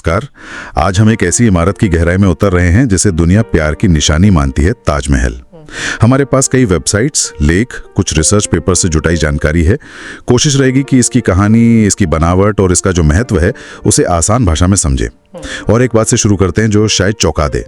नमस्कार। आज हम एक ऐसी इमारत की गहराई में उतर रहे हैं जिसे दुनिया प्यार की निशानी मानती है, ताजमहल। हमारे पास कई वेबसाइट्स, लेख, कुछ रिसर्च पेपर से जुटाई जानकारी है। कोशिश रहेगी कि इसकी कहानी, इसकी बनावट और इसका जो महत्व है उसे आसान भाषा में समझे। और एक बात से शुरू करते हैं जो शायद चौंका दे।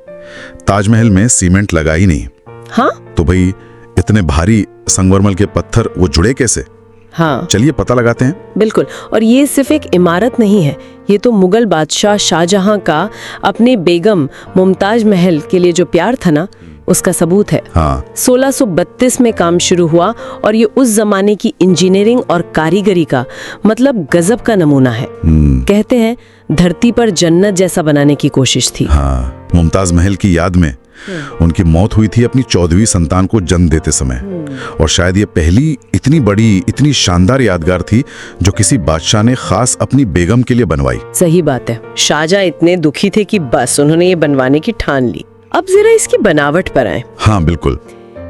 ताजमहल में सीमेंट लगा ही नहीं। हाँ? तो भाई इतने भारी संगमरमर के पत्थर वो जुड़े कैसे? हाँ, चलिए पता लगाते हैं। बिल्कुल। और ये सिर्फ एक इमारत नहीं है, ये तो मुगल बादशाह शाहजहां का अपने बेगम मुमताज महल के लिए जो प्यार था ना, उसका सबूत है। हाँ। 1632 में काम शुरू हुआ और ये उस जमाने की इंजीनियरिंग और कारीगरी का मतलब गजब का नमूना है। कहते हैं धरती पर जन्नत जैसा बनाने की कोशिश थी। हाँ, मुमताज महल की याद में उनकी मौत हुई थी अपनी 14वीं संतान को जन्म देते समय। और शायद ये पहली इतनी बड़ी, इतनी शानदार यादगार थी जो किसी बादशाह ने खास अपनी बेगम के लिए बनवाई। सही बात है। शाहजहां इतने दुखी थे कि बस उन्होंने ये बनवाने की ठान ली। अब जरा इसकी बनावट पर आए। हाँ बिल्कुल।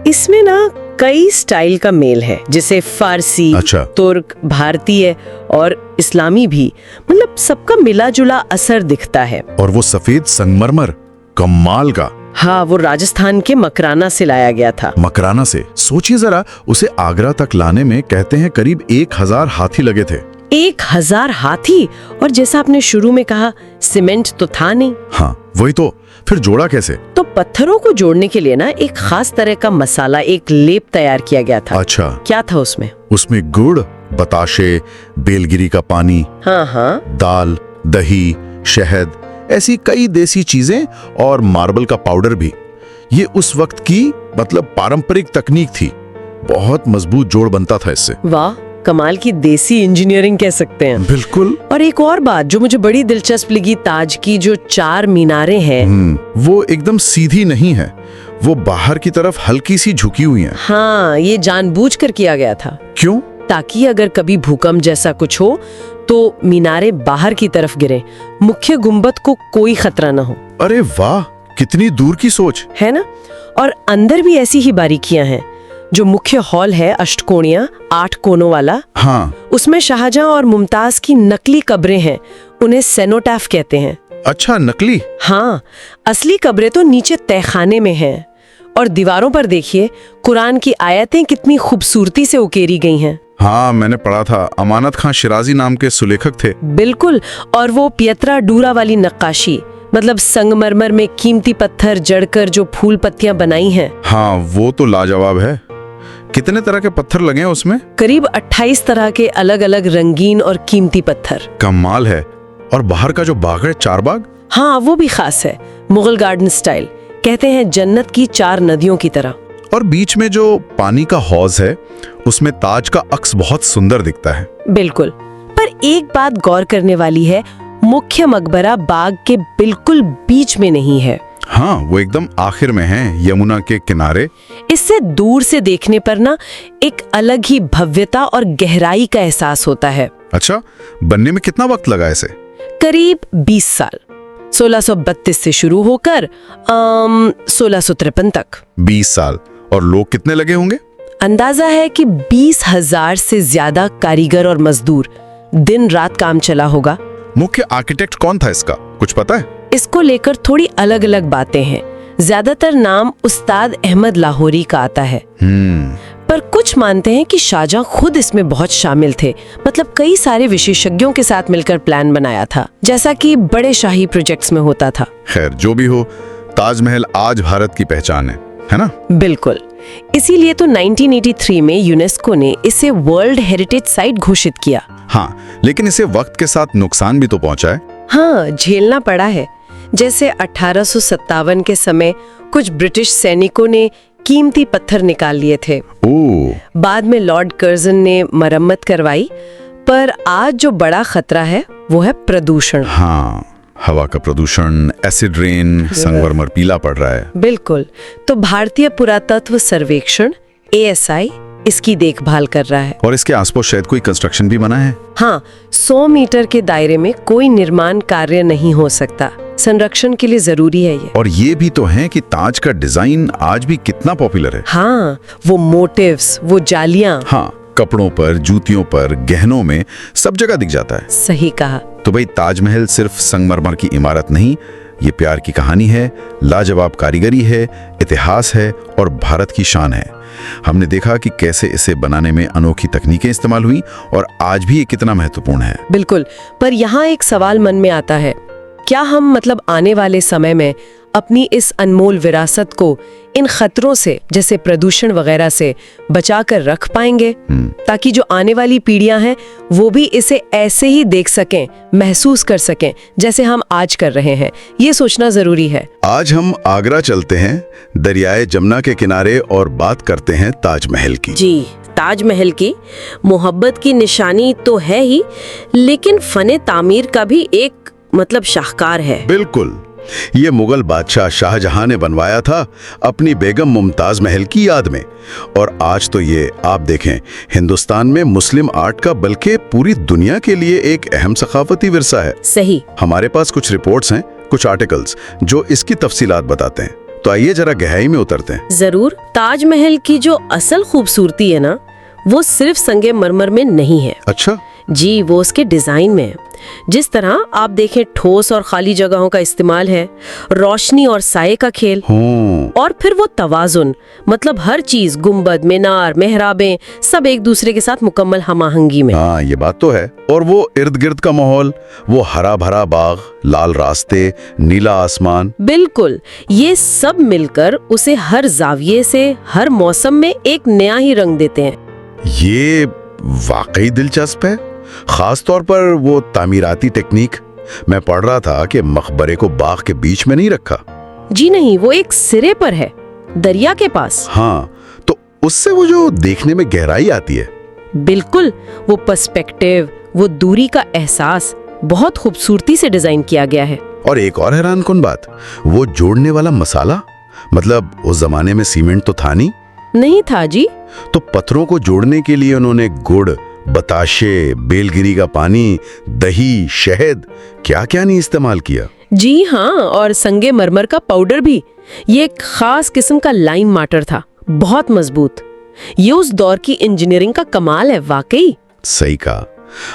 इसमें ना कई स्टाइल का मेल है, जैसे फारसी, अच्छा। तुर्क, भारतीय और इस्लामी भी, मतलब सबका मिला जुला असर दिखता है। और वो सफेद संगमरमर कमाल का। हाँ, वो राजस्थान के मकराना से लाया गया था। मकराना से? सोचिए जरा, उसे आगरा तक लाने में कहते हैं करीब 1000 हाथी लगे थे। 1000 हाथी? और जैसा आपने शुरू में कहा, सीमेंट तो था नहीं। हाँ वही तो, फिर जोड़ा कैसे? तो पत्थरों को जोड़ने के लिए ना एक खास तरह का मसाला, एक लेप तैयार किया गया था। अच्छा। क्या था उसमें? उसमें गुड़, बताशे, बेलगिरी का पानी, हाँ, दाल, दही, शहद, ऐसी कई देसी चीजें और मार्बल का पाउडर भी। ये उस वक्त की मतलब पारंपरिक तकनीक थी। बहुत मजबूत जोड़ बनता था इससे। वाह, कमाल की देसी इंजीनियरिंग कह सकते हैं। बिल्कुल। और एक और बात जो मुझे बड़ी दिलचस्प लगी, ताज की जो 4 मीनारें हैं, वो एकदम सीधी नहीं है, वो बाहर की तरफ हल्की सी झुकी हुई हैं। हाँ, ये जानबूझकर किया गया था। क्यों? ताकि अगर कभी भूकंप जैसा कुछ हो तो मीनारें बाहर की तरफ गिरे, मुख्य गुंबद को कोई खतरा न हो। अरे वाह, कितनी दूर की सोच है ना। और अंदर भी ऐसी ही बारीकियां हैं। जो मुख्य हॉल है अष्टकोणीय, 8 कोनों वाला, हाँ, उसमें शाहजहां और मुमताज की नकली कब्रें हैं। उन्हें सेनोटैफ कहते हैं। अच्छा, नकली? हाँ, असली कब्रें तो नीचे तहखाने में हैं। और दीवारों पर देखिए, कुरान की आयतें कितनी खूबसूरती से उकेरी गई हैं। हाँ, मैंने पढ़ा था, अमानत खां शिराजी नाम के सुलेखक थे। बिल्कुल। और वो पियत्रा डूरा वाली नक्काशी, मतलब संगमरमर में कीमती पत्थर जड़कर जो फूल पत्तियां बनाई हैं। हाँ, वो तो लाजवाब है। कितने तरह के पत्थर लगे हैं उसमें? करीब 28 तरह के अलग अलग रंगीन और कीमती पत्थर। कमाल है। और बाहर का जो बाग है, चारबाग? हाँ, वो भी खास है, मुगल गार्डन स्टाइल। कहते हैं जन्नत की 4 नदियों की तरह। और बीच में जो पानी का हौज है, उसमें ताज का अक्स बहुत सुंदर दिखता है। बिल्कुल। पर एक बात गौर करने वाली है, मुख्य मकबरा बाग के बिल्कुल बीच में नहीं है। हाँ, वो एकदम आखिर में है, यमुना के किनारे। इससे दूर से देखने पर ना एक अलग ही भव्यता और गहराई का एहसास होता है। अच्छा, बनने में कितना वक्त लगा इसे? करीब 20 साल। 1632 से शुरू होकर 1653 तक। 20 साल। और लोग कितने लगे होंगे? अंदाजा है कि 20,000 से ज्यादा कारीगर और मजदूर, दिन रात काम चला होगा। मुख्य आर्किटेक्ट कौन था इसका, कुछ पता है? इसको लेकर थोड़ी अलग अलग बातें हैं। ज्यादातर नाम उस्ताद अहमद लाहौरी का आता है। पर कुछ मानते हैं कि शाहजहां खुद इसमें बहुत शामिल थे, मतलब कई सारे विशेषज्ञों के साथ मिलकर प्लान बनाया था, जैसा कि बड़े शाही प्रोजेक्ट्स में होता था। खैर, जो भी हो, ताजमहल आज भारत की पहचान है ना? बिल्कुल। इसीलिए तो 1983 में यूनेस्को ने इसे वर्ल्ड हेरिटेज साइट घोषित किया। हाँ, लेकिन इसे वक्त के साथ नुकसान भी तो पहुंचा है। हाँ, झेलना पड़ा है। जैसे 1857 के समय कुछ ब्रिटिश सैनिकों ने कीमती पत्थर निकाल लिए थे। बाद में लॉर्ड कर्जन ने मरम्मत करवाई। पर आज जो बड़ा खतरा है वो है प्रदूषण। हाँ, हवा का प्रदूषण, एसिड रेन, संगमरमर पीला पड़ रहा है। बिल्कुल। तो भारतीय पुरातत्व सर्वेक्षण ASI इसकी देखभाल कर रहा है। और इसके आसपास शायद कोई कंस्ट्रक्शन भी बना है। हाँ, 100 मीटर के दायरे में कोई निर्माण कार्य नहीं हो सकता। संरक्षण के लिए जरूरी है ये। और ये भी तो है कि ताज का डिजाइन आज भी कितना पॉपुलर है। हाँ, वो मोटिव्स, वो जालियां। हाँ, कपड़ों पर, जूतियों पर, गहनों में, सब जगह दिख जाता है। सही कहा। तो भाई ताजमहल सिर्फ संगमरमर की इमारत नहीं, ये प्यार की कहानी है, लाजवाब कारीगरी है, इतिहास है और भारत की शान है। हमने देखा कि कैसे इसे बनाने में अनोखी तकनीकें इस्तेमाल हुई और आज भी ये कितना महत्वपूर्ण है। बिल्कुल, पर यहाँ एक सवाल मन में आता है, क्या हम आने वाले समय में अपनी इस अनमोल विरासत को इन खतरों से, जैसे प्रदूषण वगैरह से, बचा कर रख पाएंगे, ताकि जो आने वाली पीढ़ियां हैं वो भी इसे ऐसे ही देख सकें, महसूस कर सकें जैसे हम आज कर रहे हैं। ये सोचना जरूरी है। आज हम आगरा चलते हैं, दरियाए जमुना के किनारे, और बात करते हैं ताजमहल की। जी, ताजमहल की मोहब्बत की निशानी तो है ही, लेकिन फने तामीर का भी एक शाहकार है। बिल्कुल, ये मुगल बादशाह शाहजहां ने बनवाया था अपनी बेगम मुमताज महल की याद में। और आज तो ये आप देखें, हिंदुस्तान में मुस्लिम आर्ट का बल्कि पूरी दुनिया के लिए एक अहम सकाफती विरसा है। सही। हमारे पास कुछ रिपोर्ट्स हैं, कुछ आर्टिकल्स जो इसकी तफसीलात बताते हैं। तो आइए जरा गहराई में उतरते हैं। जरूर। ताजमहल की जो असल खूबसूरती है ना, वो सिर्फ संगे मरमर में नहीं है। अच्छा जी, वो उसके डिजाइन में है। जिस तरह आप देखें, ठोस और खाली जगहों का इस्तेमाल है, रोशनी और साये का खेल, और फिर वो तवाजुन, हर चीज, गुंबद, मीनार, मेहराबें, सब एक दूसरे के साथ मुकम्मल हमाहंगी में। हाँ, ये बात तो है। और वो इर्द गिर्द का माहौल, वो हरा भरा बाग, लाल रास्ते, नीला आसमान। बिल्कुल, ये सब मिलकर उसे हर जाविये से, हर मौसम में एक नया ही रंग देते हैं। ये वाकई दिलचस्प है, खास तौर पर वो तामीराती टेक्निक। मैं पढ़ रहा था कि मकबरे को बाग के बीच में नहीं रखा। जी नहीं, वो एक सिरे पर है, दरिया के पास। हाँ, तो उससे वो जो देखने में गहराई आती है। बिल्कुल, वो पर्सपेक्टिव, वो दूरी का एहसास बहुत खूबसूरती से डिजाइन किया गया है। और एक और हैरानकुन बात, वो जोड़ने वाला मसाला, उस जमाने में सीमेंट तो था नहीं था जी। तो पत्थरों को जोड़ने के लिए उन्होंने गुड़, बताशे, बेलगिरी का पानी, दही, शहद, क्या क्या नहीं इस्तेमाल किया। जी हाँ, और संगे मरमर का पाउडर भी। ये एक खास किस्म का लाइम माटर था, बहुत मजबूत। ये उस दौर की इंजीनियरिंग का कमाल है वाकई। सही कहा।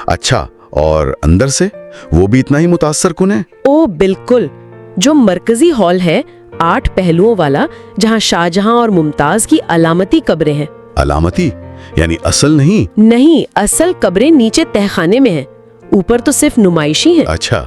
अच्छा, और अंदर से वो भी इतना ही मुतासरकुन है? ओ बिल्कुल। जो मरकजी हॉल है, 8 पहलुओं वाला, जहाँ शाहजहां और मुमताज की अलामती कब्रें हैं। अलामती यानी असल नहीं? नहीं, असल कब्रें नीचे तहखाने में हैं, ऊपर तो सिर्फ नुमाइशी हैं। अच्छा।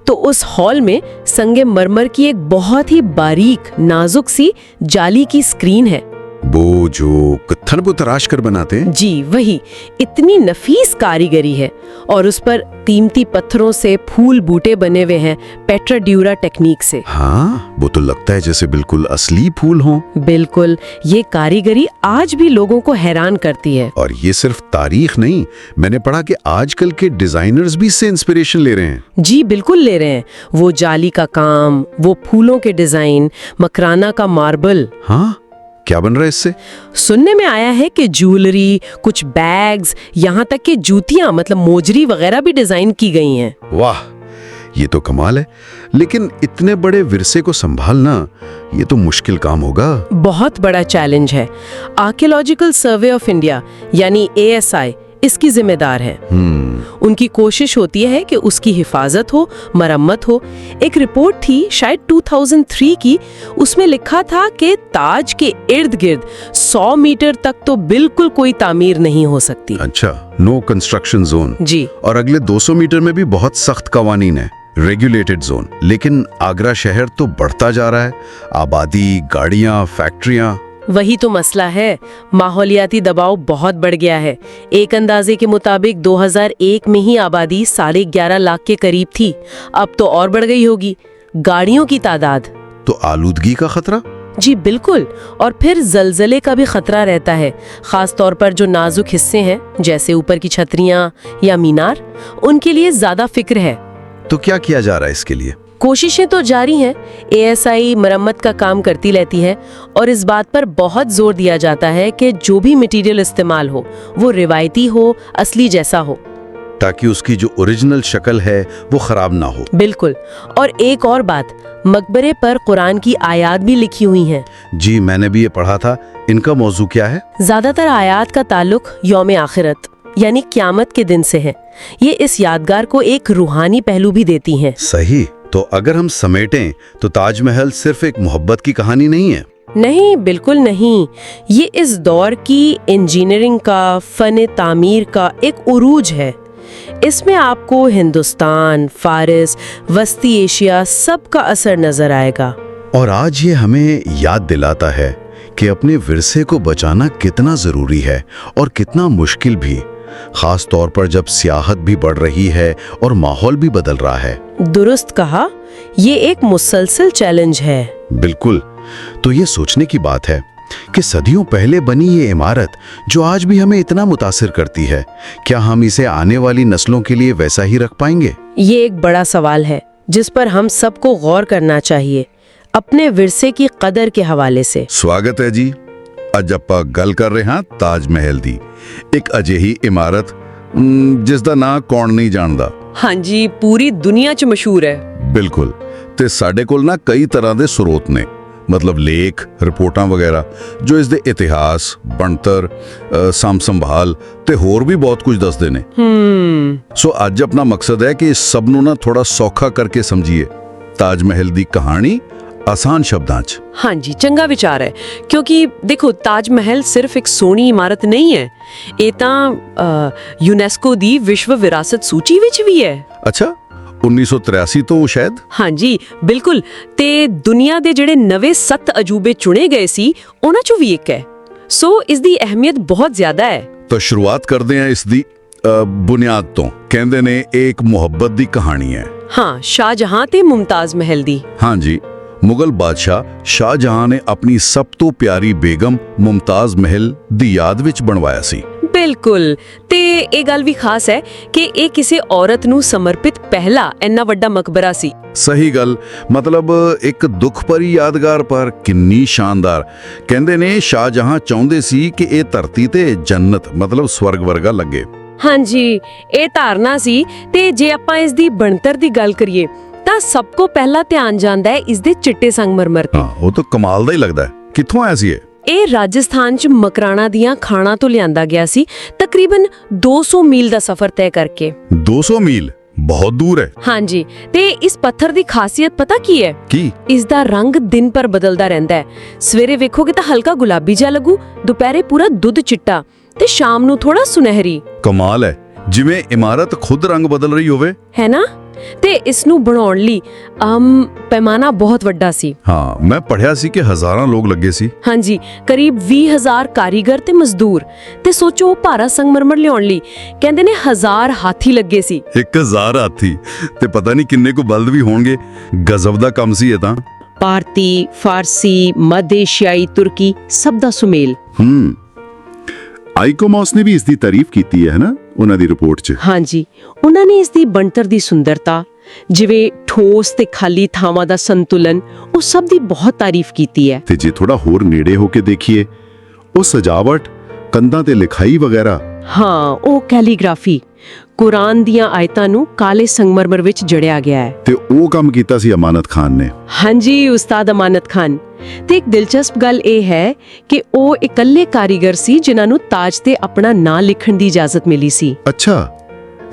तो उस हॉल में संगे मरमर की एक बहुत ही बारीक, नाजुक सी जाली की स्क्रीन है। वो जो पत्थर को तराश कर बनाते हैं? जी वही। इतनी नफीस कारीगरी है, और उस पर कीमती पत्थरों से फूल बूटे बने हुए हैं, पेट्राड्यूरा टेक्निक से। हाँ, वो तो लगता है जैसे बिल्कुल असली फूल हों। बिल्कुल, ये कारीगरी आज भी लोगों को हैरान करती है। और ये सिर्फ तारीख नहीं, मैंने पढ़ा कि आजकल के डिजाइनर्स भी इससे इंस्पिरेशन ले रहे हैं। जी बिल्कुल ले रहे हैं। वो जाली का काम, वो फूलों के डिजाइन, मकराना का मार्बल। हाँ, क्या बन रहा है इससे? सुनने में आया है कि ज्वेलरी, कुछ बैग्स, यहाँ तक कि जूतियां, मोजरी वगैरह भी डिजाइन की गई हैं। वाह, ये तो कमाल है। लेकिन इतने बड़े विरसे को संभालना, ये तो मुश्किल काम होगा। बहुत बड़ा चैलेंज है। आर्कियोलॉजिकल सर्वे ऑफ इंडिया यानी ASI इसकी जिम्मेदार है। उनकी कोशिश होती है कि उसकी हिफाजत हो, मरम्मत हो। एक रिपोर्ट थी शायद 2003 की, उसमें लिखा था कि ताज के इर्द गिर्द 100 मीटर तक तो बिल्कुल कोई तामीर नहीं हो सकती। अच्छा, नो कंस्ट्रक्शन जोन। जी। और अगले 200 मीटर में भी बहुत सख्त कवानीन है, रेगुलेटेड जोन। लेकिन आगरा शहर तो बढ़ता जा रहा है, आबादी, गाड़ियां, फैक्ट्रियां। वही तो मसला है, माहौलियाती दबाव बहुत बढ़ गया है। एक अंदाजे के मुताबिक 2001 में ही आबादी 11.5 लाख के करीब थी, अब तो और बढ़ गई होगी। गाड़ियों की तादाद। तो आलूदगी का खतरा? जी बिल्कुल, और फिर जलजले का भी खतरा रहता है, खास तौर पर जो नाजुक हिस्से हैं, जैसे ऊपर की छतरियां या मीनार, उनके लिए ज्यादा फिक्र है। तो क्या किया जा रहा है इसके लिए? कोशिशें तो जारी हैं। ASI मरम्मत का काम करती रहती है, और इस बात पर बहुत जोर दिया जाता है कि जो भी मटेरियल इस्तेमाल हो वो रिवायती हो, असली जैसा हो। ताकि उसकी जो ओरिजिनल शक्ल है वो खराब ना हो। बिल्कुल। और एक और बात, मकबरे पर कुरान की आयत भी लिखी हुई हैं। जी, मैंने भी ये पढ़ा था। इनका मौजू क्या है? ज्यादातर आयत का ताल्लुक यौम आखिरत यानी क़यामत के दिन से है। ये इस यादगार को एक रूहानी पहलू भी देती हैं। सही। तो अगर हम समेटें तो ताजमहल सिर्फ एक मोहब्बत की कहानी नहीं है। नहीं, बिल्कुल नहीं। ये इस दौर की इंजीनियरिंग का, फन तामीर का एक उरूज है। इसमें आपको हिंदुस्तान, फारिस, वस्ती एशिया सब का असर नजर आएगा। और आज ये हमें याद दिलाता है कि अपने विरसे को बचाना कितना जरूरी है और कितना मुश्किल भी, खास तौर पर जब सियाहत भी बढ़ रही है और माहौल भी बदल रहा है। दुरुस्त कहा, ये एक मुसलसल चैलेंज है। बिल्कुल। तो ये सोचने की बात है कि सदियों पहले बनी ये इमारत जो आज भी हमें इतना मुतासिर करती है, क्या हम इसे आने वाली नस्लों के लिए वैसा ही रख पाएंगे? ये एक बड़ा सवाल है जिस पर हम सबको गौर करना चाहिए, अपने विरसे की कदर के हवाले से। ਸਵਾਗਤ ਹੈ ਜੀ। ਅੱਜ ਆਪਾਂ ਗੱਲ ਕਰ ਰਹੇ ਹਾਂ ਤਾਜ ਮਹਿਲ ਦੀ, ਇੱਕ ਅਜਿਹੀ ਇਮਾਰਤ ਜਿਸ ਦਾ ਨਾਂ ਕੌਣ ਨਹੀਂ ਜਾਣਦਾ। ਹਾਂਜੀ, ਪੂਰੀ ਦੁਨੀਆ 'ਚ ਮਸ਼ਹੂਰ ਹੈ। ਬਿਲਕੁਲ। ਤੇ ਸਾਡੇ ਕੋਲ ਨਾ ਕਈ ਤਰ੍ਹਾਂ ਦੇ ਸਰੋਤ ਨੇ, ਮਤਲਬ ਲੇਖ, ਰਿਪੋਰਟਾਂ ਵਗੈਰਾ, ਜੋ ਇਸ ਦੇ ਇਤਿਹਾਸ, ਬਣਤਰ, ਸਾਂਭ ਸੰਭਾਲ ਤੇ ਹੋਰ ਵੀ ਬਹੁਤ ਕੁਝ ਦੱਸਦੇ ਨੇ। ਸੋ ਅੱਜ ਆਪਣਾ ਮਕਸਦ ਹੈ ਕਿ ਇਸ ਸਭ ਨੂੰ ਨਾ ਥੋੜਾ ਸੌਖਾ ਕਰਕੇ ਸਮਝੀਏ। ਤਾਜ ਮਹਿਲ ਦੀ ਕਹਾਣੀ ਆਸਾਨ ਸ਼ਬਦਾਂ 'ਚ। ਹਾਂਜੀ, ਚੰਗਾ ਵਿਚਾਰ ਹੈ, ਕਿਉਂਕਿ ਦੇਖੋ ਤਾਜ ਮਹਿਲ ਸਿਰਫ ਇੱਕ ਸੋਹਣੀ ਇਮਾਰਤ ਨਹੀਂ ਹੈ, ਇਹ ਤਾਂ ਯੂਨੈਸਕੋ ਦੀ ਵਿਸ਼ਵ ਵਿਰਾਸਤ ਸੂਚੀ ਵਿੱਚ ਵੀ ਹੈ। ਅੱਛਾ, 1983 ਤੋਂ ਸ਼ਾਇਦ। ਹਾਂਜੀ, ਬਿਲਕੁਲ। ਤੇ ਦੁਨੀਆ ਦੇ ਜਿਹੜੇ ਨਵੇਂ 7 ਅਜੂਬੇ ਚੁਣੇ ਗਏ ਸੀ, ਉਹਨਾਂ 'ਚੋਂ ਵੀ ਇੱਕ ਹੈ। ਸੋ ਇਸ ਦੀ ਅਹਿਮੀਅਤ ਬਹੁਤ ਜ਼ਿਆਦਾ ਹੈ। ਤਾਂ ਸ਼ੁਰੂਆਤ ਕਰਦੇ ਹਾਂ ਇਸ ਦੀ ਬੁਨਿਆਦ ਤੋਂ। ਕਹਿੰਦੇ ਨੇ ਇਹ ਇੱਕ ਮੁਹੱਬਤ ਦੀ ਕਹਾਣੀ ਹੈ। ਹਾਂ, ਸ਼ਾਹਜਹਾਂ ਤੇ ਮੁਮਤਾਜ਼ ਮਹਿਲ ਦੀ। ਹਾਂਜੀ, ਮੁਗਲ ਬਾਦਸ਼ਾਹ ਸ਼ਾਹਜਹਾਂ ਨੇ ਆਪਣੀ ਸਭ ਤੋਂ ਪਿਆਰੀ ਬੇਗਮ ਮੁਮਤਾਜ਼ ਮਹਿਲ ਦੀ ਯਾਦ ਵਿੱਚ ਬਣਵਾਇਆ ਸੀ। ਬਿਲਕੁਲ। ਤੇ ਇਹ ਗੱਲ ਵੀ ਖਾਸ ਹੈ ਕਿ ਇਹ ਕਿਸੇ ਔਰਤ ਨੂੰ ਸਮਰਪਿਤ ਪਹਿਲਾ ਇੰਨਾ ਵੱਡਾ ਮਕਬਰਾ ਸੀ। ਸਹੀ ਗੱਲ। ਮਤਲਬ ਇੱਕ ਦੁੱਖ ਭਰੀ ਯਾਦਗਾਰ, ਪਰ ਕਿੰਨੀ ਸ਼ਾਨਦਾਰ। ਕਹਿੰਦੇ ਨੇ ਸ਼ਾਹਜਹਾਂ ਚਾਹੁੰਦੇ ਸੀ ਕਿ ਇਹ ਧਰਤੀ ਤੇ ਜੰਨਤ, ਮਤਲਬ ਸਵਰਗ ਵਰਗਾ ਲੱਗੇ। ਹਾਂਜੀ, ਇਹ ਧਾਰਨਾ ਸੀ। ਤੇ ਜੇ ਆਪਾਂ ਇਸ ਦੀ ਬਣਤਰ ਦੀ ਗੱਲ ਕਰੀਏ ਤਾਂ ਸਭ ਤੋਂ ਪਹਿਲਾਂ ਧਿਆਨ ਜਾਂਦਾ ਹੈ ਇਸ ਦੇ ਚਿੱਟੇ ਸੰਗਮਰਮਰ ਤੇ। ਹਾਂ, ਉਹ ਤਾਂ ਕਮਾਲ ਦਾ ਹੀ ਲੱਗਦਾ ਹੈ। ਕਿੱਥੋਂ ਆਇਆ ਸੀ ਇਹ? ਇਹ ਰਾਜਸਥਾਨ 'ਚ ਮਕਰਾਣਾ ਦੀਆਂ ਖਾਣਾਂ ਤੋਂ ਲਿਆਂਦਾ ਗਿਆ ਸੀ, ਤਕਰੀਬਨ 200 ਮੀਲ ਦਾ ਸਫ਼ਰ ਤੈਅ ਕਰਕੇ। 200 ਮੀਲ ਬਹੁਤ ਦੂਰ ਹੈ। ਹਾਂਜੀ, ਤੇ ਇਸ ਪੱਥਰ ਦੀ ਖਾਸੀਅਤ ਪਤਾ ਕੀ ਹੈ? ਕੀ? ਇਸ ਦਾ ਰੰਗ ਦਿਨ ਪਰ ਬਦਲਦਾ ਰਹਿੰਦਾ ਹੈ। ਸਵੇਰੇ ਵੇਖੋਗੇ ਤਾਂ ਹਲਕਾ ਗੁਲਾਬੀ ਜਿਹਾ ਲੱਗੂ, ਦੁਪਹਿਰੇ ਪੂਰਾ ਦੁੱਧ ਚਿੱਟਾ ਤੇ ਸ਼ਾਮ ਨੂੰ ਥੋੜਾ ਸੁਨਹਿਰੀ। ਕਮਾਲ ਹੈ, ਜਿਵੇਂ ਇਮਾਰਤ ਖੁਦ ਰੰਗ ਬਦਲ ਰਹੀ ਹੋਵੇ। ਹੈ ਨਾ? ਤੇ ਇਸ ਨੂੰ ਬਣਾਉਣ ਲਈ ਪੈਮਾਨਾ ਬਹੁਤ ਵੱਡਾ ਸੀ। ਹਾਂ, ਮੈਂ ਪੜ੍ਹਿਆ ਸੀ ਕਿ ਹਜ਼ਾਰਾਂ ਲੋਕ ਲੱਗੇ ਸੀ। ਹਾਂਜੀ, ਕਰੀਬ 20,000 ਕਾਰੀਗਰ ਤੇ ਮਜ਼ਦੂਰ। ਤੇ ਸੋਚੋ, ਭਾਰਾ ਸੰਗਮਰਮਰ ਲਿਆਉਣ ਲਈ ਕਹਿੰਦੇ ਨੇ 1000 ਹਾਥੀ ਲੱਗੇ ਸੀ। 1000 ਹਾਥੀ ਤੇ ਪਤਾ ਨਹੀਂ ਕਿੰਨੇ ਕੁ ਬਲਦ ਵੀ ਹੋਣਗੇ। ਗਜ਼ਬ ਦਾ ਕੰਮ ਸੀ ਇਹ ਤਾਂ। ਭਾਰਤੀ, ਫਾਰਸੀ, ਮੱਧ ਏਸ਼ੀਆਈ, ਤੁਰਕੀ ਸਭ ਦਾ ਸੁਮੇਲ। ਆਈਕੋਮੋਸ ਨੇ ਵੀ ਇਸ ਦੀ ਤਾਰੀਫ ਕੀਤੀ ਹੈ ਨਾ ਉਹਨਾਂ ਦੀ ਰਿਪੋਰਟ 'ਚ। ਹਾਂਜੀ, ਉਹਨਾਂ ਨੇ ਇਸ ਦੀ ਬਣਤਰ ਦੀ ਸੁੰਦਰਤਾ, ਜਿਵੇਂ ਠੋਸ ਤੇ ਖਾਲੀ ਥਾਵਾਂ ਦਾ ਸੰਤੁਲਨ, ਉਹ ਸਭ ਦੀ ਬਹੁਤ ਤਾਰੀਫ ਕੀਤੀ ਹੈ। ਤੇ ਜੇ ਥੋੜਾ ਹੋਰ ਨੇੜੇ ਹੋ ਕੇ ਦੇਖੀਏ, ਉਹ ਸਜਾਵਟ, ਕੰਧਾਂ ਤੇ ਲਿਖਾਈ ਵਗੈਰਾ। ਹਾਂ, ਉਹ ਕੈਲੀਗ੍ਰਾਫੀ, ਕੁਰਾਨ ਦੀਆਂ ਆਇਤਾਂ ਨੂੰ ਕਾਲੇ ਸੰਗਮਰਮਰ ਵਿੱਚ ਜੜਿਆ ਗਿਆ ਹੈ। ਤੇ ਉਹ ਕੰਮ ਕੀਤਾ ਸੀ ਅਮਾਨਤ ਖਾਨ ਨੇ। ਹਾਂਜੀ, ਉਸਤਾਦ ਅਮਾਨਤ ਖਾਨ। ਤੇ ਇੱਕ ਦਿਲਚਸਪ ਗੱਲ ਇਹ ਹੈ ਕਿ ਉਹ ਇਕੱਲੇ ਕਾਰੀਗਰ ਸੀ ਜਿਨ੍ਹਾਂ ਨੂੰ ਤਾਜ ਤੇ ਆਪਣਾ ਨਾਂ ਲਿਖਣ ਦੀ ਇਜਾਜ਼ਤ ਮਿਲੀ ਸੀ। ਅੱਛਾ,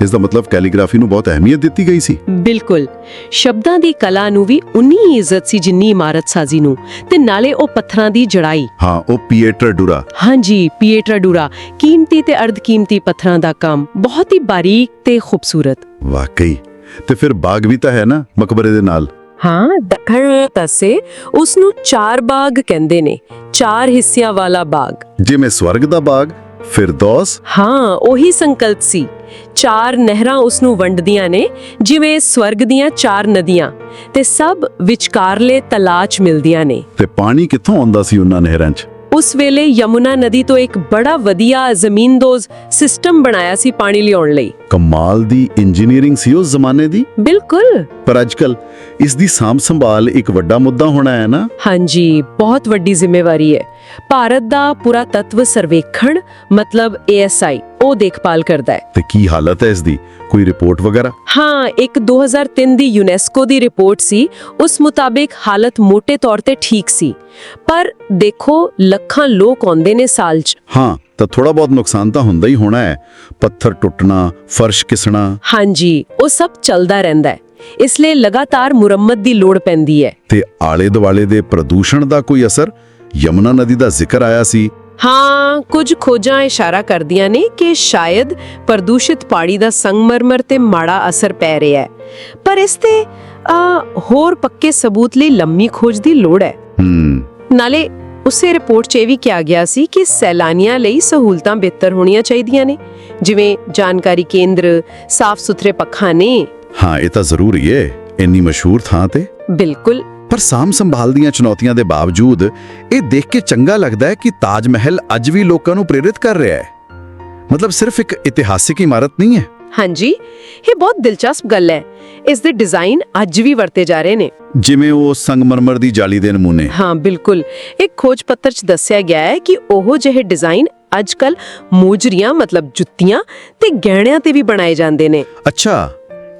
ਇਸ ਦਾ ਮਤਲਬ ਕੈਲੀਗ੍ਰਾਫੀ ਨੂੰ ਬਹੁਤ ਅਹਿਮੀਅਤ ਦਿੱਤੀ ਗਈ ਸੀ। ਬਿਲਕੁਲ। ਸ਼ਬਦਾਂ ਦੀ ਕਲਾ ਨੂੰ ਵੀ ਉਨੀ ਹੀ ਇੱਜ਼ਤ ਸੀ ਜਿੰਨੀ ਇਮਾਰਤ ਸਾਜ਼ੀ ਨੂੰ। ਤੇ ਨਾਲੇ ਉਹ ਪੱਥਰਾਂ ਦੀ ਜੜਾਈ। ਹਾਂ, ਉਹ ਪੀਏਟਰ ਡੂਰਾ। ਹਾਂਜੀ, ਪੀਏਟਰ ਡੂਰਾ, ਕੀਮਤੀ ਤੇ ਅਰਧ ਕੀਮਤੀ ਪੱਥਰਾਂ ਦਾ ਕੰਮ, ਬਹੁਤ ਹੀ ਬਾਰੀਕ ਤੇ ਖੂਬਸੂਰਤ। ਵਾਕਈ। ਤੇ ਫਿਰ ਬਾਗ ਵੀ ਤਾਂ ਹੈ ਨਾ ਮਕਬਰੇ ਦੇ ਨਾਲ। ਹਾਂ, ਦੱਖਣ ਪਾਸੇ ਉਸ ਨੂੰ 4 ਬਾਗ ਕਹਿੰਦੇ ਨੇ, 4 ਹਿੱਸਿਆਂ ਵਾਲਾ ਬਾਗ। ਜਿਵੇਂ ਸਵਰਗ ਦਾ ਬਾਗ, ਫਿਰਦੌਸ। ਹਾਂ, ਉਹੀ ਸੰਕਲਪ ਸੀ। 4 ਨਹਿਰਾਂ ਉਸ ਨੂੰ ਵੰਡਦੀਆਂ ਨੇ, ਜਿਵੇਂ ਸਵਰਗ ਦੀਆਂ 4 ਨਦੀਆਂ, ਤੇ ਸਭ ਵਿਚਕਾਰਲੇ ਤਲਾਅ 'ਚ ਮਿਲਦੀਆਂ ਨੇ। ਤੇ ਪਾਣੀ ਕਿੱਥੋਂ ਆਉਂਦਾ ਸੀ ਉਹਨਾਂ ਨਹਿਰਾਂ 'ਚ? ਉਸ ਵੇਲੇ ਯਮੁਨਾ ਨਦੀ ਤੋਂ ਇੱਕ ਬੜਾ ਵਧੀਆ ਜ਼ਮੀਨਦੋਜ਼ ਸਿਸਟਮ ਬਣਾਇਆ ਸੀ ਪਾਣੀ ਲਿਆਉਣ ਲਈ। ਕਮਾਲ ਦੀ ਇੰਜੀਨੀਅਰਿੰਗ ਸੀ ਉਸ ਜ਼ਮਾਨੇ ਦੀ। ਬਿਲਕੁਲ। ਪਰ ਅੱਜਕੱਲ ਇਸ ਦੀ ਸਾਂਭ ਸੰਭਾਲ ਇੱਕ ਵੱਡਾ ਮੁੱਦਾ ਹੋਣਾ ਹੈ ਨਾ। ਹਾਂਜੀ, ਬਹੁਤ ਵੱਡੀ ਜ਼ਿੰਮੇਵਾਰੀ ਹੈ। ਭਾਰਤ ਦਾ ਪੁਰਾਤੱਤਵ ਸਰਵੇਖਣ ਮਤਲਬ ASI ਉਹ ਦੇਖਭਾਲ ਕਰਦਾ ਹੈ। ਤੇ ਕੀ ਹਾਲਤ ਹੈ ਇਸ ਦੀ? ਕੋਈ ਰਿਪੋਰਟ ਵਗੈਰਾ? ਹਾਂ, ਇੱਕ 2003 ਦੀ ਯੂਨੈਸਕੋ ਦੀ ਰਿਪੋਰਟ ਸੀ। ਉਸ ਮੁਤਾਬਿਕ ਹਾਲਤ ਮੋٹے ਤੌਰ ਤੇ ਠੀਕ ਸੀ, ਪਰ ਦੇਖੋ ਲੱਖਾਂ ਲੋਕ ਆਉਂਦੇ ਨੇ ਸਾਲ 'ਚ। ਹਾਂ, ਤਾਂ ਥੋੜਾ ਬਹੁਤ ਨੁਕਸਾਨ ਤਾਂ ਹੁੰਦਾ ਹੀ ਹੋਣਾ ਹੈ। ਪੱਥਰ ਟੁੱਟਣਾ, ਫਰਸ਼ ਘਿਸਣਾ। ਹਾਂਜੀ, ਉਹ ਸਭ ਚੱਲਦਾ ਰਹਿੰਦਾ ਹੈ, ਇਸ ਲਈ ਲਗਾਤਾਰ ਮੁਰੰਮਤ ਦੀ ਲੋੜ ਪੈਂਦੀ ਹੈ। ਤੇ ਆਲੇ ਦੁਆਲੇ ਦੇ ਪ੍ਰਦੂਸ਼ਣ ਦਾ ਕੋਈ ਅਸਰ? ਯਮੁਨਾ ਨਦੀ ਦਾ ਜ਼ਿਕਰ ਆਇਆ ਸੀ। ਹਾਂ, ਕੁਝ ਖੋਜਾਂ ਇਸ਼ਾਰਾ ਕਰਦੀਆਂ ਨੇ ਕਿ ਸ਼ਾਇਦ ਪ੍ਰਦੂਸ਼ਿਤ ਪਾਣੀ ਦਾ ਸੰਗਮਰਮਰ ਤੇ ਮਾੜਾ ਅਸਰ ਪੈ ਰਿਹਾ ਹੈ, ਪਰ ਇਸ ਤੇ ਹੋਰ ਪੱਕੇ ਸਬੂਤ ਲਈ ਲੰਮੀ ਖੋਜ ਦੀ ਲੋੜ ਹੈ। ਨਾਲੇ ਉਸੇ ਰਿਪੋਰਟ 'ਚ ਇਹ ਵੀ ਕਿਹਾ ਗਿਆ ਸੀ ਕਿ ਸੈਲਾਨੀਆਂ ਲਈ ਸਹੂਲਤਾਂ ਬਿਹਤਰ ਹੋਣੀਆਂ ਚਾਹੀਦੀਆਂ ਨੇ, ਜਿਵੇਂ ਜਾਣਕਾਰੀ ਕੇਂਦਰ, ਸਾਫ਼ ਸੁਥਰੇ ਪਖਾਨੇ। ਹਾਂ, ਇਹ ਤਾਂ ਜ਼ਰੂਰੀ ਏ ਇੰਨੀ ਮਸ਼ਹੂਰ ਥਾਂ ਤੇ। ਬਿਲਕੁਲ। ਪਰ ਸਾਂਭ ਸੰਭਾਲ ਦੀਆਂ ਚੁਣੌਤੀਆਂ ਦੇ ਬਾਵਜੂਦ ਇਹ ਦੇਖ ਕੇ ਚੰਗਾ ਲੱਗਦਾ ਹੈ ਕਿ ਤਾਜ ਮਹਿਲ ਅੱਜ ਵੀ ਲੋਕਾਂ ਨੂੰ ਪ੍ਰੇਰਿਤ ਕਰ ਰਿਹਾ ਹੈ। ਮਤਲਬ ਸਿਰਫ ਇੱਕ ਇਤਿਹਾਸਿਕ ਇਮਾਰਤ ਨਹੀਂ ਹੈ। ਹਾਂਜੀ, ਇਹ ਬਹੁਤ ਦਿਲਚਸਪ ਗੱਲ ਹੈ। ਇਸ ਦੇ ਡਿਜ਼ਾਈਨ ਅੱਜ ਵੀ ਵਰਤੇ ਜਾ ਰਹੇ ਨੇ, ਜਿਵੇਂ ਉਹ ਸੰਗਮਰਮਰ ਦੀ ਜਾਲੀ ਦੇ ਨਮੂਨੇ। ਹਾਂ ਬਿਲਕੁਲ। ਇੱਕ ਖੋਜ ਪੱਤਰ 'ਚ ਦੱਸਿਆ ਗਿਆ ਹੈ ਕਿ ਉਹ ਜਿਹੇ ਡਿਜ਼ਾਈਨ ਅੱਜਕੱਲ ਮੋਜਰੀਆਂ ਮਤਲਬ ਜੁੱਤੀਆਂ ਤੇ ਗਹਿਣਿਆਂ ਤੇ ਵੀ ਬਣਾਏ ਜਾਂਦੇ ਨੇ। ਅੱਛਾ,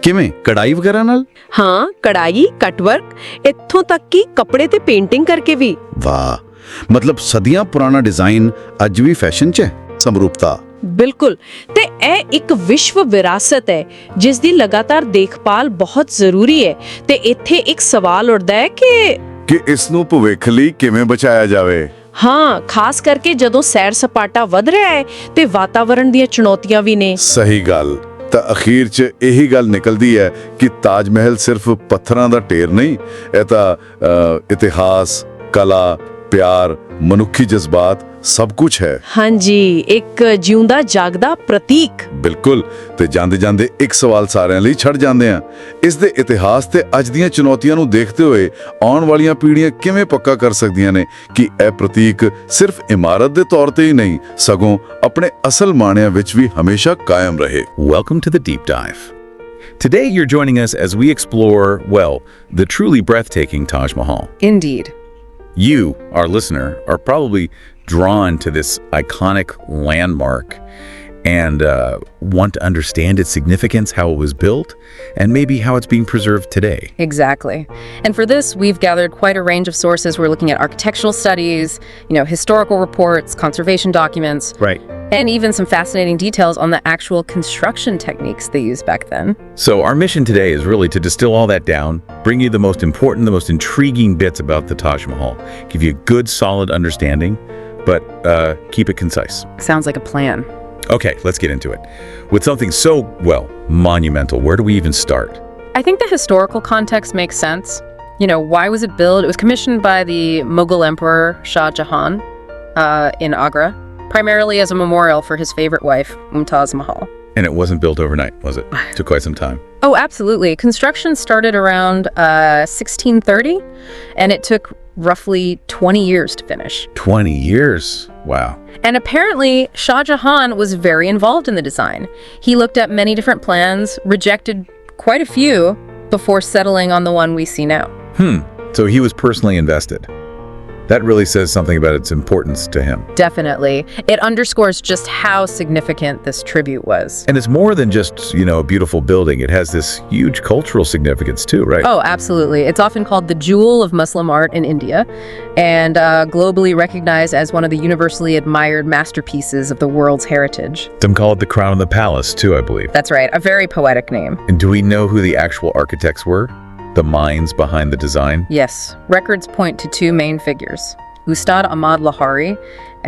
ਕਿਵੇਂ? ਕਢਾਈ ਵਗੈਰਾ ਨਾਲ? ਹਾਂ, ਕਢਾਈ, ਕਟਵਰਕ, ਇੱਥੋਂ ਤੱਕ ਕਿ ਕੱਪੜੇ ਤੇ ਪੇਂਟਿੰਗ ਕਰਕੇ ਵੀ। ਵਾਹ, ਮਤਲਬ ਸਦੀਆਂ ਪੁਰਾਣਾ ਡਿਜ਼ਾਈਨ ਅੱਜ ਵੀ ਫੈਸ਼ਨ 'ਚ ਹੈ। ਸਮਰੂਪਤਾ। ਬਿਲਕੁਲ। ਤੇ ਇਹ ਇੱਕ ਵਿਸ਼ਵ ਵਿਰਾਸਤ ਹੈ ਜਿਸ ਦੀ ਲਗਾਤਾਰ ਦੇਖਭਾਲ ਬਹੁਤ ਜ਼ਰੂਰੀ ਹੈ। ਤੇ ਇੱਥੇ ਇੱਕ ਸਵਾਲ ਉੱਠਦਾ ਹੈ ਕਿ ਇਸ ਨੂੰ ਭਵਿੱਖ ਲਈ ਕਿਵੇਂ ਬਚਾਇਆ ਜਾਵੇ? ਹਾਂ, ਖਾਸ ਕਰਕੇ ਜਦੋਂ ਸੈਰ ਸਪਾਟਾ ਵਧ ਰਿਹਾ ਹੈ ਤੇ ਵਾਤਾਵਰਣ ਦੀਆਂ ਚੁਣੌਤੀਆਂ ਵੀ ਨੇ। ਸਹੀ ਗੱਲ। ਤਾਂ ਅਖੀਰ 'ਚ ਇਹੀ ਗੱਲ ਨਿਕਲਦੀ ਹੈ ਕਿ ਤਾਜ ਮਹਿਲ ਸਿਰਫ ਪੱਥਰਾਂ ਦਾ ਢੇਰ ਨਹੀਂ, ਇਹ ਤਾਂ ਇਤਿਹਾਸ, ਕਲਾ, ਪਿਆਰ, ਮਨੁੱਖੀ ਜਜ਼ਬਾਤ ਸਭ ਕੁਝ ਹੈ। ਹਾਂਜੀ, ਇੱਕ ਜਿਉਂਦਾ ਜਾਗਦਾ ਪ੍ਰਤੀਕ। ਬਿਲਕੁਲ। ਤੇ ਜਾਂਦੇ ਜਾਂਦੇ ਇੱਕ ਸਵਾਲ ਸਾਰਿਆਂ ਲਈ ਛੱਡ ਜਾਂਦੇ ਆ। ਇਸ ਦੇ ਇਤਿਹਾਸ ਤੇ ਅੱਜ ਦੀਆਂ ਚੁਣੌਤੀਆਂ ਨੂੰ ਦੇਖਦੇ ਹੋਏ ਆਉਣ ਵਾਲੀਆਂ ਪੀੜ੍ਹੀਆਂ ਕਿਵੇਂ ਪੱਕਾ ਕਰ ਸਕਦੀਆਂ ਨੇ ਕਿ ਇਹ ਪ੍ਰਤੀਕ ਸਿਰਫ ਇਮਾਰਤ ਦੇ ਤੌਰ ਤੇ ਹੀ ਨਹੀਂ, ਸਗੋਂ ਆਪਣੇ ਅਸਲ ਮਾਣਿਆਂ ਵਿੱਚ ਵੀ ਹਮੇਸ਼ਾ ਕਾਇਮ ਰਹੇ। Welcome to the Deep Dive. Today you're joining us as we explore, well, the truly breathtaking Taj Mahal. Indeed. You, our listener, are probably drawn to this iconic landmark and want to understand its significance, how it was built, and maybe how it's being preserved today. Exactly. And for this, we've gathered quite a range of sources. We're looking at architectural studies, historical reports, conservation documents. Right. And even some fascinating details on the actual construction techniques they used back then. So our mission today is really to distill all that down, bring you the most important, the most intriguing bits about the Taj Mahal, give you a good, solid understanding, but keep it concise. Sounds like a plan. Okay, let's get into it. With something so, well, monumental, where do we even start? I think the historical context makes sense. Why was it built? It was commissioned by the Mughal Emperor Shah Jahan in Agra, primarily as a memorial for his favorite wife, Mumtaz Mahal. And it wasn't built overnight, was it? Took quite some time. Oh, absolutely. Construction started around 1630, and it took roughly 20 years to finish. 20 years? Wow. And apparently, Shah Jahan was very involved in the design. He looked at many different plans, rejected quite a few before settling on the one we see now. So he was personally invested. That really says something about its importance to him. Definitely. It underscores just how significant this tribute was. And it's more than just, a beautiful building. It has this huge cultural significance too, right? Oh, absolutely. It's often called the jewel of Muslim art in India, and globally recognized as one of the universally admired masterpieces of the world's heritage. Some call it the crown of the palace too, I believe. That's right. A very poetic name. And do we know who the actual architects were? The minds behind the design? Yes. Records point to two main figures, Ustad Ahmad Lahari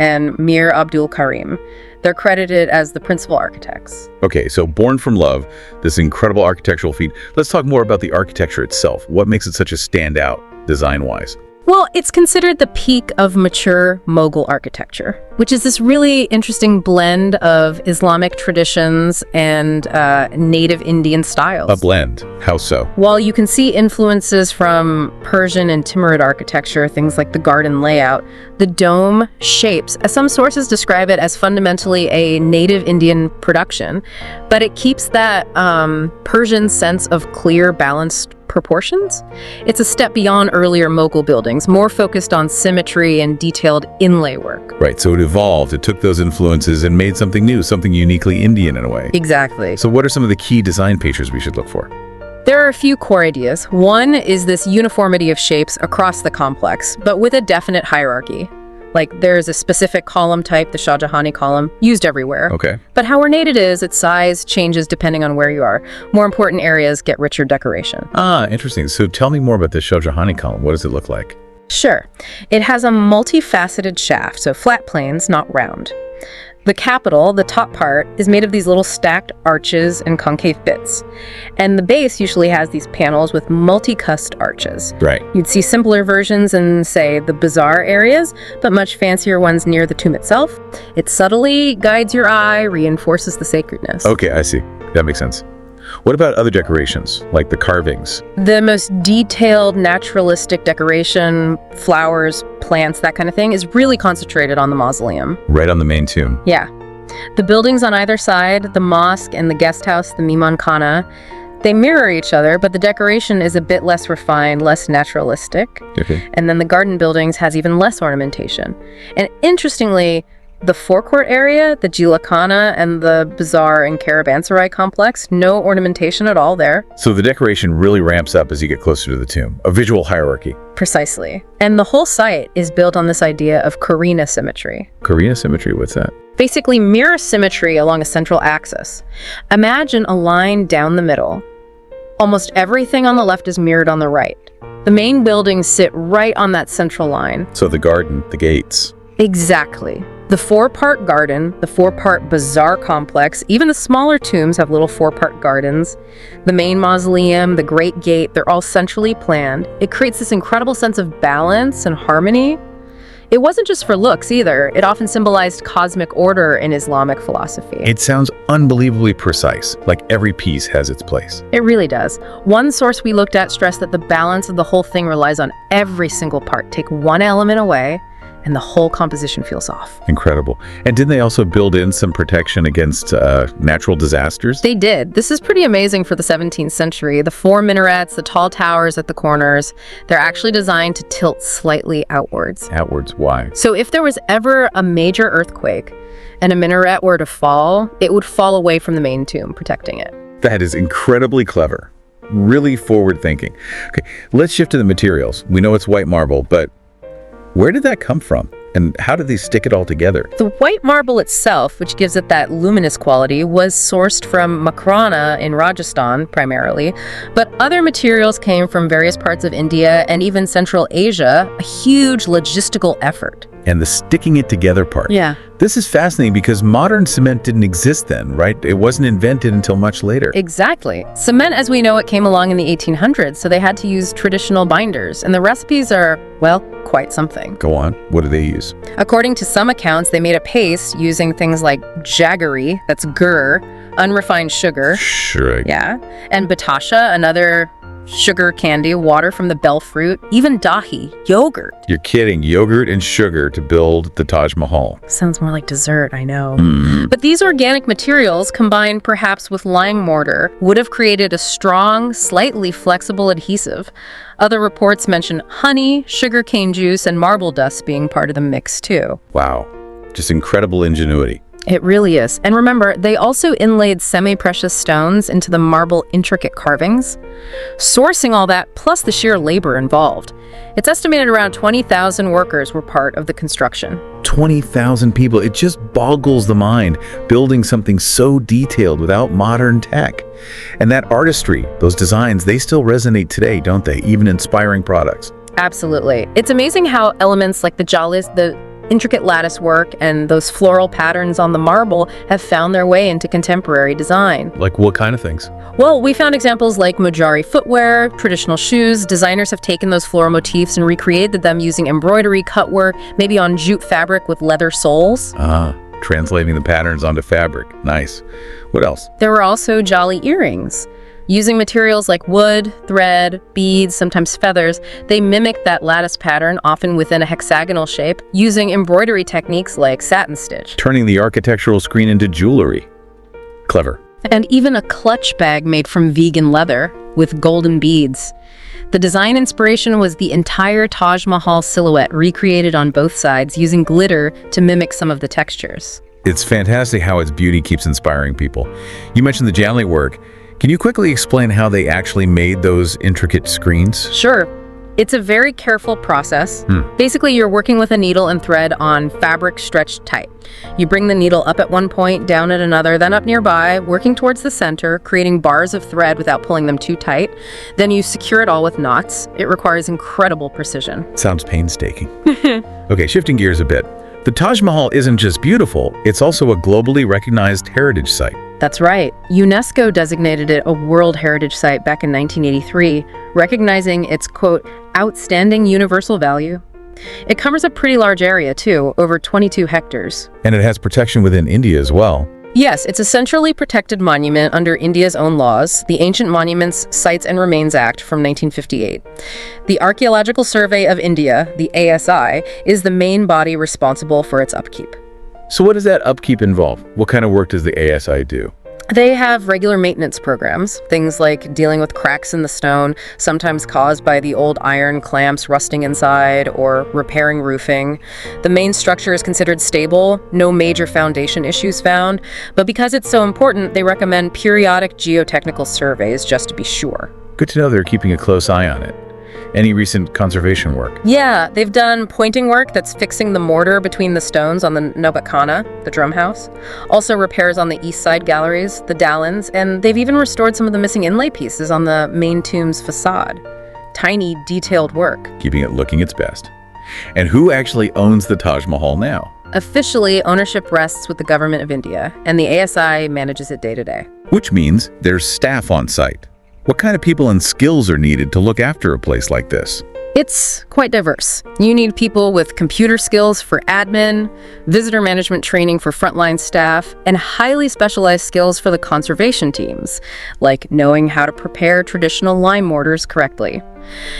and Mir Abdul Karim. They're credited as the principal architects. Okay, so born from love, this incredible architectural feat. Let's talk more about the architecture itself. What makes it such a standout design-wise? Well, it's considered the peak of mature Mughal architecture. which is this really interesting blend of Islamic traditions and native Indian styles. A blend. How so? While you can see influences from Persian and Timurid architecture, things like the garden layout, the dome shapes, as some sources describe it as fundamentally a native Indian production, but it keeps that Persian sense of clear, balanced proportions. It's a step beyond earlier Mughal buildings, more focused on symmetry and detailed inlay work. Right, so it evolved. It took those influences and made something new, something uniquely Indian in a way. Exactly. So what are some of the key design features we should look for? There are a few core ideas. One is this uniformity of shapes across the complex, but with a definite hierarchy. Like there's a specific column type, the Shah Jahani column, used everywhere. Okay. But how ornate it is, its size changes depending on where you are. More important areas get richer decoration. Ah, interesting. So tell me more about the Shah Jahani column. What does it look like? Sure. It has a multifaceted shaft, so flat planes, not round. The capital, the top part, is made of these little stacked arches and concave bits. And the base usually has these panels with multi-cusped arches. Right. You'd see simpler versions in, say, the bazaar areas, but much fancier ones near the tomb itself. It subtly guides your eye, reinforces the sacredness. Okay, I see. That makes sense. What about other decorations, like the carvings? The most detailed, naturalistic decoration, flowers, plants, that kind of thing, is really concentrated on the mausoleum. Right on the main tomb. Yeah. The buildings on either side, the mosque and the guest house, the Mehman Khana, they mirror each other, but the decoration is a bit less refined, less naturalistic. Okay. And then the garden buildings has even less ornamentation. And interestingly, the forecourt area, the Jila Khana and the bazaar and caravanserai complex, no ornamentation at all there. So the decoration really ramps up as you get closer to the tomb, a visual hierarchy. Precisely. And the whole site is built on this idea of Karina symmetry. Karina symmetry, what's that? Basically mirror symmetry along a central axis. Imagine a line down the middle. Almost everything on the left is mirrored on the right. The main buildings sit right on that central line. So the garden, the gates. Exactly. The 4-part garden, the 4-part bazaar complex, even the smaller tombs have little 4-part gardens. The main mausoleum, the Great Gate, they're all centrally planned. It creates this incredible sense of balance and harmony. It wasn't just for looks either. It often symbolized cosmic order in Islamic philosophy. It sounds unbelievably precise, like every piece has its place. It really does. One source we looked at stressed that the balance of the whole thing relies on every single part. Take one element away, and the whole composition feels off. Incredible. And didn't they also build in some protection against natural disasters? They did. This is pretty amazing for the 17th century. The 4 minarets, the tall towers at the corners, they're actually designed to tilt slightly outwards. Outwards, why? So if there was ever a major earthquake and a minaret were to fall, it would fall away from the main tomb, protecting it. That is incredibly clever. Really forward-thinking. Okay, let's shift to the materials. We know it's white marble, but where did that come from? And how did they stick it all together? The white marble itself, which gives it that luminous quality, was sourced from Makrana in Rajasthan primarily, but other materials came from various parts of India and even Central Asia, a huge logistical effort. And the sticking it together part. Yeah. This is fascinating because modern cement didn't exist then, right? It wasn't invented until much later. Exactly. Cement as we know it came along in the 1800s, so they had to use traditional binders, and the recipes are, well, quite something. Go on. What do they use? According to some accounts, they made a paste using things like jaggery, that's gur, unrefined sugar. Sure. Yeah. And batasha, another sugar candy, water from the bell fruit, even dahi, yogurt. You're kidding. Yogurt and sugar to build the Taj Mahal. Sounds more like dessert, I know. But these organic materials, combined perhaps with lime mortar, would have created a strong, slightly flexible adhesive. Other reports mention honey, sugarcane juice, and marble dust being part of the mix too. Wow. Just incredible ingenuity. It really is. And remember, they also inlaid semi-precious stones into the marble intricate carvings. Sourcing all that, plus the sheer labor involved. It's estimated around 20,000 workers were part of the construction. 20,000 people. It just boggles the mind, building something so detailed without modern tech. And that artistry, those designs, they still resonate today, don't they? Even inspiring products. Absolutely. It's amazing how elements like the intricate lattice work and those floral patterns on the marble have found their way into contemporary design. Like what kind of things? Well, we found examples like Mojari footwear, traditional shoes. Designers have taken those floral motifs and recreated them using embroidery, cut work, maybe on jute fabric with leather soles. Translating the patterns onto fabric. Nice. What else? There were also jolly earrings. Using materials like wood, thread, beads, sometimes feathers, they mimic that lattice pattern, often within a hexagonal shape, using embroidery techniques like satin stitch. Turning the architectural screen into jewelry. Clever. And even a clutch bag made from vegan leather with golden beads. The design inspiration was the entire Taj Mahal silhouette recreated on both sides using glitter to mimic some of the textures. It's fantastic how its beauty keeps inspiring people. You mentioned the jolly work. Can you quickly explain how they actually made those intricate screens? Sure. It's a very careful process. Basically, you're working with a needle and thread on fabric stretched tight. You bring the needle up at one point, down at another, then up nearby, working towards the center, creating bars of thread without pulling them too tight. Then you secure it all with knots. It requires incredible precision. Sounds painstaking. Okay, shifting gears a bit. The Taj Mahal isn't just beautiful, it's also a globally recognized heritage site. That's right. UNESCO designated it a World Heritage Site back in 1983, recognizing its, quote, outstanding universal value. It covers a pretty large area, too, over 22 hectares. And it has protection within India as well. Yes, it's a centrally protected monument under India's own laws, the Ancient Monuments, Sites and Remains Act from 1958. The Archaeological Survey of India, the ASI, is the main body responsible for its upkeep. So what does that upkeep involve? What kind of work does the ASI do? They have regular maintenance programs, things like dealing with cracks in the stone, sometimes caused by the old iron clamps rusting inside, or repairing roofing. The main structure is considered stable, no major foundation issues found, but because it's so important, they recommend periodic geotechnical surveys just to be sure. Good to know they're keeping a close eye on it. Any recent conservation work? Yeah, they've done pointing work that's fixing the mortar between the stones on the Nobakana, the drum house. Also repairs on the east side galleries, the Dallins, and they've even restored some of the missing inlay pieces on the main tomb's facade. Tiny, detailed work. Keeping it looking its best. And who actually owns the Taj Mahal now? Officially, ownership rests with the government of India, and the ASI manages it day to day. Which means there's staff on site. What kind of people and skills are needed to look after a place like this? It's quite diverse. You need people with computer skills for admin, visitor management training for frontline staff, and highly specialized skills for the conservation teams, like knowing how to prepare traditional lime mortars correctly.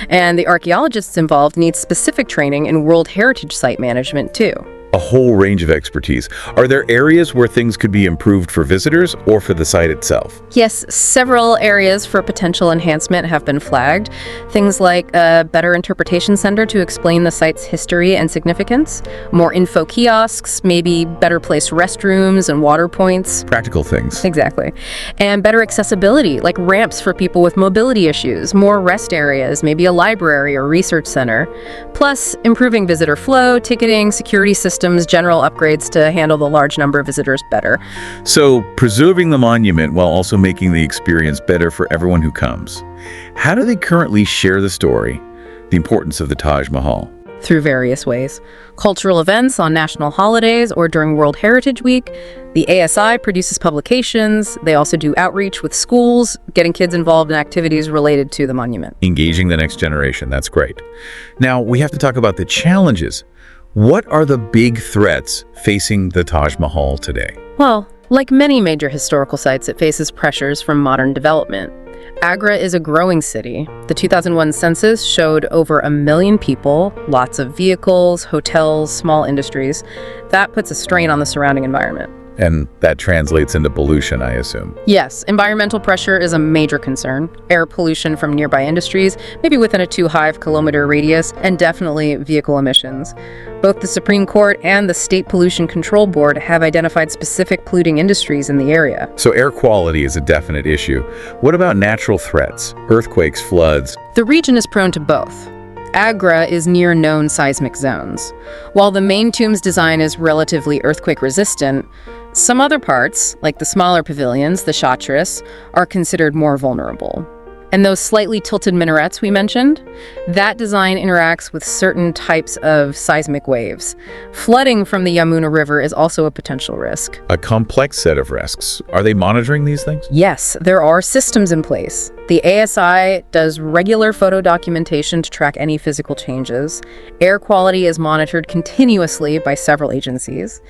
And the archaeologists involved need specific training in World Heritage Site management, too. A whole range of expertise. Are there areas where things could be improved for visitors or for the site itself? Yes, several areas for potential enhancement have been flagged. Things like a better interpretation center to explain the site's history and significance, more info kiosks, maybe better placed restrooms and water points. Practical things. Exactly. And better accessibility, like ramps for people with mobility issues, more rest areas, maybe a library or research center. Plus, improving visitor flow, ticketing, security systems, general upgrades to handle the large number of visitors better. So, preserving the monument while also making the experience better for everyone who comes. How do they currently share the story, the importance of the Taj Mahal? Through various ways. Cultural events on national holidays or during World Heritage Week. The ASI produces publications. They also do outreach with schools, getting kids involved in activities related to the monument. Engaging the next generation, that's great. Now, we have to talk about the challenges. What are the big threats facing the Taj Mahal today? Well, like many major historical sites, it faces pressures from modern development. Agra is a growing city. The 2001 census showed over 1 million people, lots of vehicles, hotels, small industries. That puts a strain on the surrounding environment. And that translates into pollution, I assume. Yes, environmental pressure is a major concern. Air pollution from nearby industries, maybe within a 2-kilometer radius, and definitely vehicle emissions. Both the Supreme Court and the State Pollution Control Board have identified specific polluting industries in the area. So air quality is a definite issue. What about natural threats? Earthquakes, floods? The region is prone to both. Agra is near known seismic zones. While the main tomb's design is relatively earthquake resistant, some other parts, like the smaller pavilions, the Shatras, are considered more vulnerable. And those slightly tilted minarets we mentioned, that design interacts with certain types of seismic waves. Flooding from the Yamuna River is also a potential risk. A complex set of risks. Are they monitoring these things? Yes, there are systems in place. The ASI does regular photo documentation to track any physical changes. Air quality is monitored continuously by several agencies.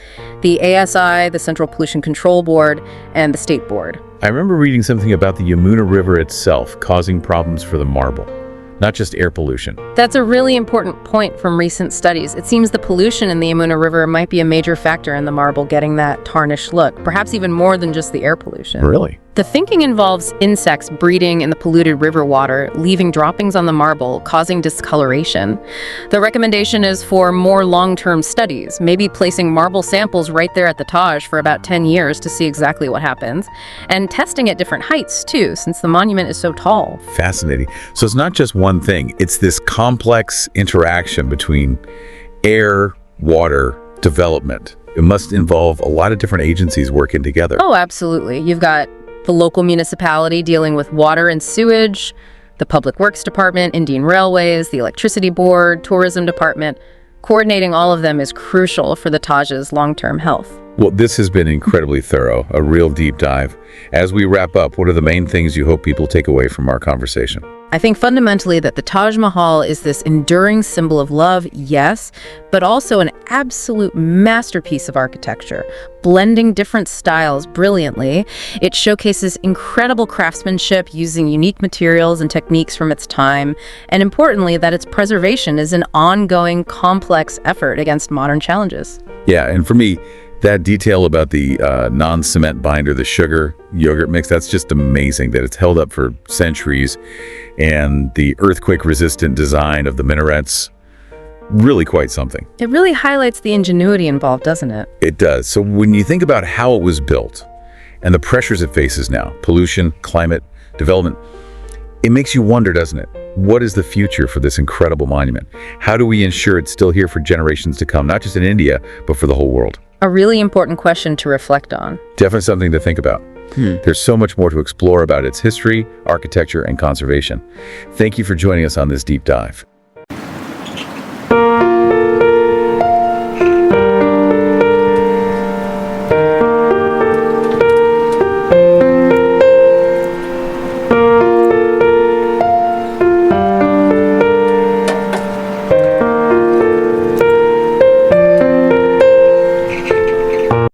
The ASI, the Central Pollution Control Board, and the State Board. I remember reading something about the Yamuna River itself causing problems for the marble, not just air pollution. That's a really important point from recent studies. It seems the pollution in the Yamuna River might be a major factor in the marble getting that tarnished look, perhaps even more than just the air pollution. Really? The thinking involves insects breeding in the polluted river water, leaving droppings on the marble, causing discoloration. The recommendation is for more long-term studies, maybe placing marble samples right there at the Taj for about 10 years to see exactly what happens, and testing at different heights too, since the monument is so tall. Fascinating. So it's not just one thing, it's this complex interaction between air, water, development. It must involve a lot of different agencies working together. Oh, absolutely. You've got the local municipality dealing with water and sewage, the Public Works Department, Indian Railways, the Electricity Board, Tourism Department. Coordinating all of them is crucial for the Taj's long-term health. Well, this has been incredibly thorough, a real deep dive. As we wrap up, what are the main things you hope people take away from our conversation? I think fundamentally that the Taj Mahal is this enduring symbol of love, yes, but also an absolute masterpiece of architecture, blending different styles brilliantly. It showcases incredible craftsmanship using unique materials and techniques from its time, and importantly, that its preservation is an ongoing, complex effort against modern challenges. Yeah, and for me, that detail about the non-cement binder, the sugar yogurt mix, that's just amazing that it's held up for centuries. And the earthquake-resistant design of the minarets, really quite something. It really highlights the ingenuity involved, doesn't it? It does. So when you think about how it was built and the pressures it faces now, pollution, climate, development, it makes you wonder, doesn't it? What is the future for this incredible monument? How do we ensure it's still here for generations to come, not just in India, but for the whole world? A really important question to reflect on. Definitely something to think about. There's so much more to explore about its history, architecture, and conservation. Thank you for joining us on this deep dive.